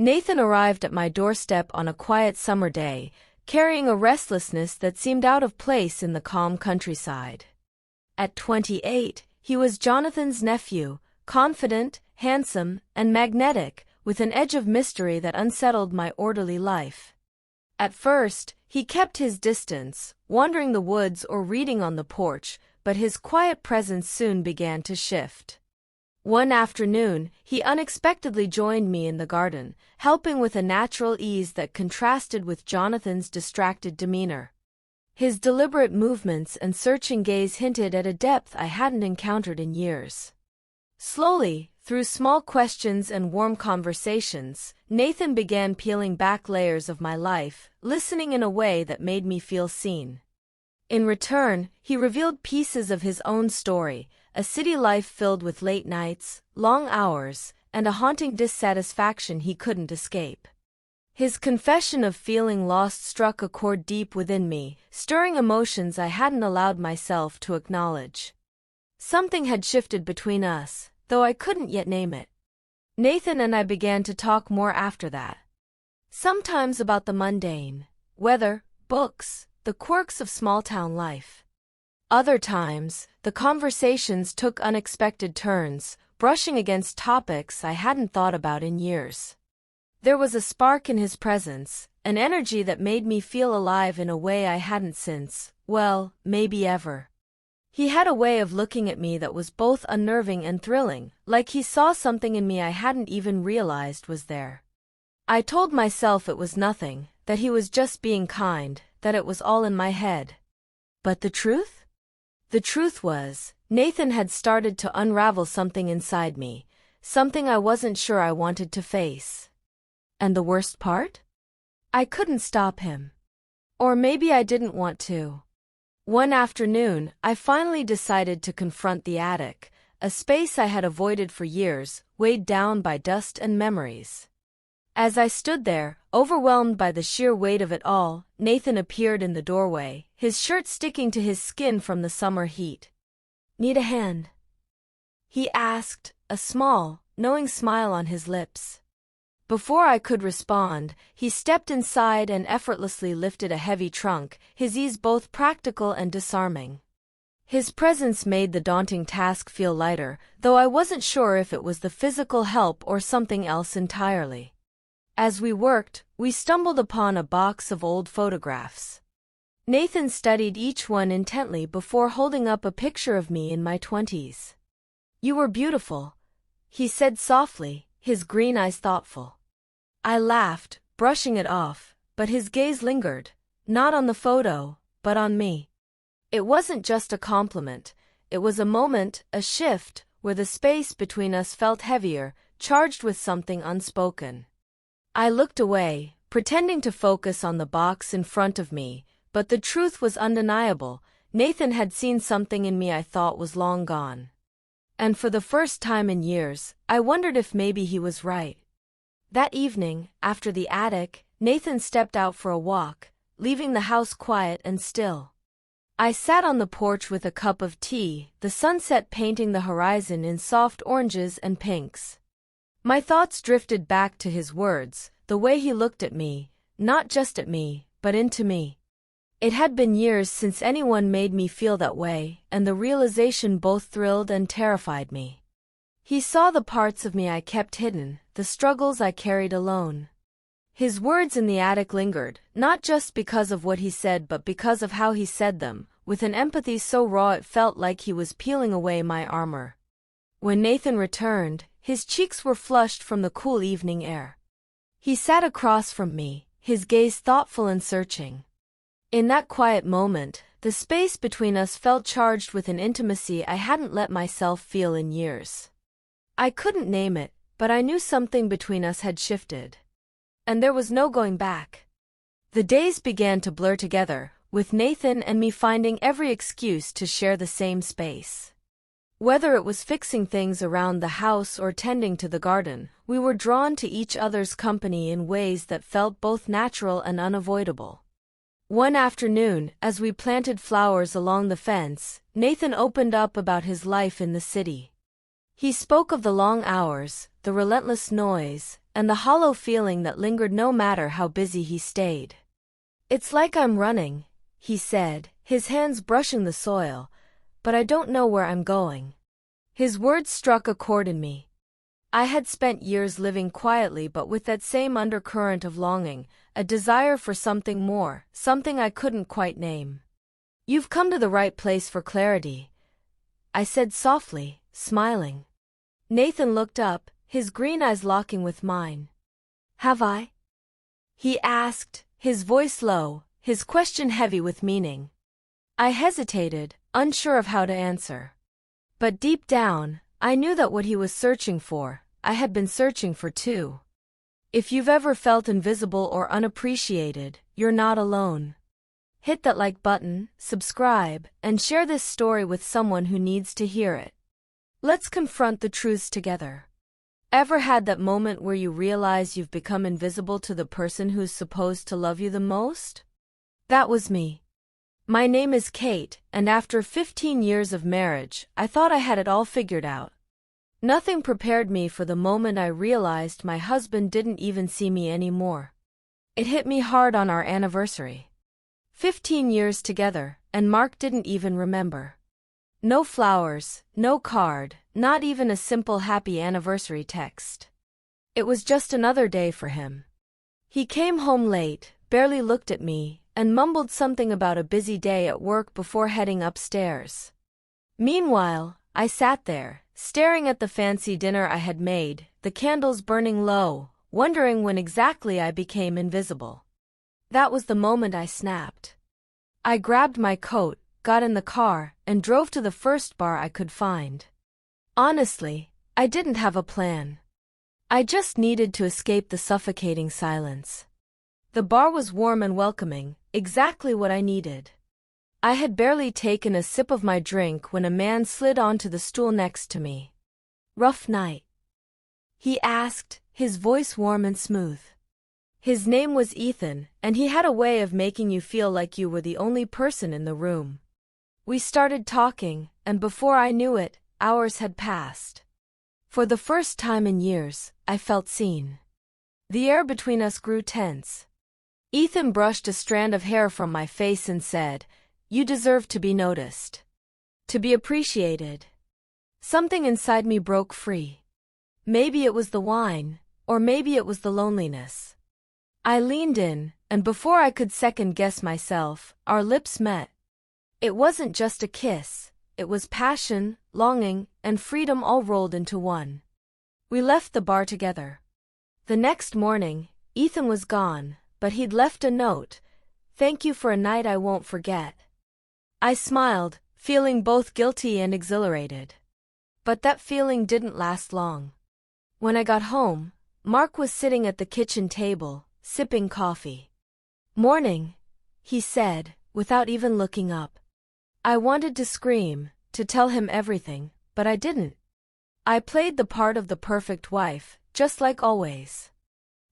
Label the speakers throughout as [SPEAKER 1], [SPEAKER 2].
[SPEAKER 1] Nathan arrived at my doorstep on a quiet summer day, carrying a restlessness that seemed out of place in the calm countryside. At 28, he was Jonathan's nephew, confident, handsome, and magnetic, with an edge of mystery that unsettled my orderly life. At first, he kept his distance, wandering the woods or reading on the porch, but his quiet presence soon began to shift. One afternoon, he unexpectedly joined me in the garden, helping with a natural ease that contrasted with Jonathan's distracted demeanor. His deliberate movements and searching gaze hinted at a depth I hadn't encountered in years. Slowly, through small questions and warm conversations, Nathan began peeling back layers of my life, listening in a way that made me feel seen. In return, he revealed pieces of his own story, a city life filled with late nights, long hours, and a haunting dissatisfaction he couldn't escape. His confession of feeling lost struck a chord deep within me, stirring emotions I hadn't allowed myself to acknowledge. Something had shifted between us, though I couldn't yet name it. Nathan and I began to talk more after that. Sometimes about the mundane, weather, books, the quirks of small-town life. Other times, the conversations took unexpected turns, brushing against topics I hadn't thought about in years. There was a spark in his presence, an energy that made me feel alive in a way I hadn't since, well, maybe ever. He had a way of looking at me that was both unnerving and thrilling, like he saw something in me I hadn't even realized was there. I told myself it was nothing, that he was just being kind, that it was all in my head. But the truth? The truth was, Nathan had started to unravel something inside me, something I wasn't sure I wanted to face. And the worst part? I couldn't stop him. Or maybe I didn't want to. One afternoon, I finally decided to confront the attic, a space I had avoided for years, weighed down by dust and memories. As I stood there, overwhelmed by the sheer weight of it all, Nathan appeared in the doorway, his shirt sticking to his skin from the summer heat. "Need a hand?" he asked, a small, knowing smile on his lips. Before I could respond, he stepped inside and effortlessly lifted a heavy trunk, his ease both practical and disarming. His presence made the daunting task feel lighter, though I wasn't sure if it was the physical help or something else entirely. As we worked, we stumbled upon a box of old photographs. Nathan studied each one intently before holding up a picture of me in my 20s. "You were beautiful," he said softly, his green eyes thoughtful. I laughed, brushing it off, but his gaze lingered, not on the photo, but on me. It wasn't just a compliment, it was a moment, a shift, where the space between us felt heavier, charged with something unspoken. I looked away, pretending to focus on the box in front of me, but the truth was undeniable. Nathan had seen something in me I thought was long gone. And for the first time in years, I wondered if maybe he was right. That evening, after the attic, Nathan stepped out for a walk, leaving the house quiet and still. I sat on the porch with a cup of tea, the sunset painting the horizon in soft oranges and pinks. My thoughts drifted back to his words, the way he looked at me, not just at me, but into me. It had been years since anyone made me feel that way, and the realization both thrilled and terrified me. He saw the parts of me I kept hidden, the struggles I carried alone. His words in the attic lingered, not just because of what he said but because of how he said them, with an empathy so raw it felt like he was peeling away my armor. When Nathan returned, his cheeks were flushed from the cool evening air. He sat across from me, his gaze thoughtful and searching. In that quiet moment, the space between us felt charged with an intimacy I hadn't let myself feel in years. I couldn't name it, but I knew something between us had shifted. And there was no going back. The days began to blur together, with Nathan and me finding every excuse to share the same space. Whether it was fixing things around the house or tending to the garden, we were drawn to each other's company in ways that felt both natural and unavoidable. One afternoon, as we planted flowers along the fence, Nathan opened up about his life in the city. He spoke of the long hours, the relentless noise, and the hollow feeling that lingered no matter how busy he stayed. "It's like I'm running," he said, his hands brushing the soil, "but I don't know where I'm going." His words struck a chord in me. I had spent years living quietly but with that same undercurrent of longing, a desire for something more, something I couldn't quite name. "You've come to the right place for clarity," I said softly, smiling. Nathan looked up, his green eyes locking with mine. "Have I?" he asked, his voice low, his question heavy with meaning. I hesitated, unsure of how to answer. But deep down, I knew that what he was searching for, I had been searching for too. If you've ever felt invisible or unappreciated, you're not alone. Hit that like button, subscribe, and share this story with someone who needs to hear it. Let's confront the truths together. Ever had that moment where you realize you've become invisible to the person who's supposed to love you the most? That was me. My name is Kate, and after 15 years of marriage, I thought I had it all figured out. Nothing prepared me for the moment I realized my husband didn't even see me anymore. It hit me hard on our anniversary. 15 years together, and Mark didn't even remember. No flowers, no card, not even a simple happy anniversary text. It was just another day for him. He came home late, barely looked at me, and mumbled something about a busy day at work before heading upstairs. Meanwhile, I sat there, staring at the fancy dinner I had made, the candles burning low, wondering when exactly I became invisible. That was the moment I snapped. I grabbed my coat, got in the car, and drove to the first bar I could find. Honestly, I didn't have a plan. I just needed to escape the suffocating silence. The bar was warm and welcoming, exactly what I needed. I had barely taken a sip of my drink when a man slid onto the stool next to me. "Rough night?" he asked, his voice warm and smooth. His name was Ethan, and he had a way of making you feel like you were the only person in the room. We started talking, and before I knew it, hours had passed. For the first time in years, I felt seen. The air between us grew tense. Ethan brushed a strand of hair from my face and said, "You deserve to be noticed. To be appreciated." Something inside me broke free. Maybe it was the wine, or maybe it was the loneliness. I leaned in, and before I could second-guess myself, our lips met. It wasn't just a kiss, it was passion, longing, and freedom all rolled into one. We left the bar together. The next morning, Ethan was gone, but he'd left a note, "Thank you for a night I won't forget." I smiled, feeling both guilty and exhilarated. But that feeling didn't last long. When I got home, Mark was sitting at the kitchen table, sipping coffee. "Morning," he said, without even looking up. I wanted to scream, to tell him everything, but I didn't. I played the part of the perfect wife, just like always.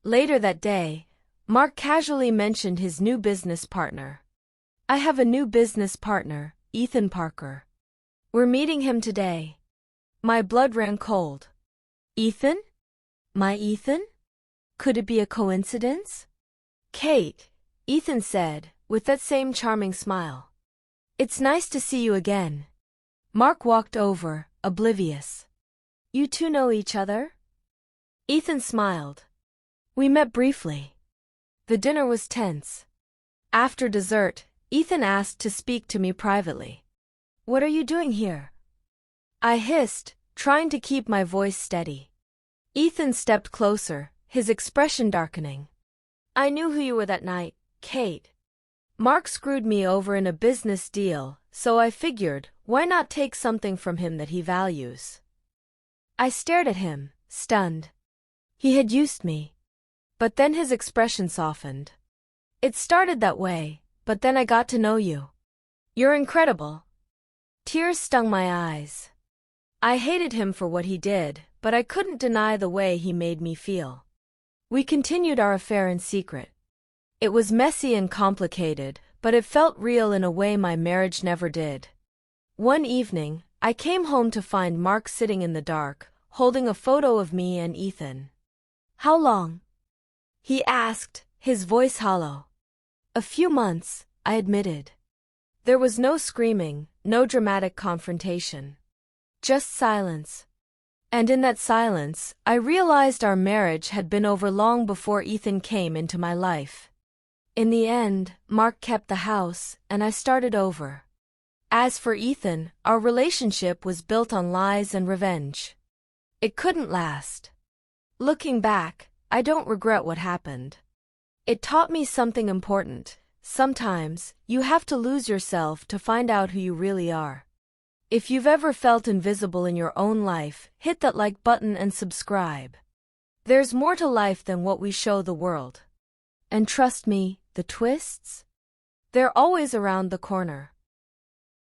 [SPEAKER 1] Later that day, Mark casually mentioned his new business partner. "I have a new business partner, Ethan Parker. We're meeting him today." My blood ran cold. Ethan? My Ethan? Could it be a coincidence? "Kate," Ethan said, with that same charming smile. "It's nice to see you again." Mark walked over, oblivious. "You two know each other?" Ethan smiled. "We met briefly." The dinner was tense. After dessert, Ethan asked to speak to me privately. "What are you doing here?" I hissed, trying to keep my voice steady. Ethan stepped closer, his expression darkening. "I knew who you were that night, Kate. Mark screwed me over in a business deal, so I figured, why not take something from him that he values?" I stared at him, stunned. He had used me. But then his expression softened. "It started that way, but then I got to know you. You're incredible." Tears stung my eyes. I hated him for what he did, but I couldn't deny the way he made me feel. We continued our affair in secret. It was messy and complicated, but it felt real in a way my marriage never did. One evening, I came home to find Mark sitting in the dark, holding a photo of me and Ethan. How long? He asked, his voice hollow. A few months, I admitted. There was no screaming, no dramatic confrontation. Just silence. And in that silence, I realized our marriage had been over long before Ethan came into my life. In the end, Mark kept the house, and I started over. As for Ethan, our relationship was built on lies and revenge. It couldn't last. Looking back, I don't regret what happened. It taught me something important. Sometimes, you have to lose yourself to find out who you really are. If you've ever felt invisible in your own life, hit that like button and subscribe. There's more to life than what we show the world. And trust me, the twists? They're always around the corner.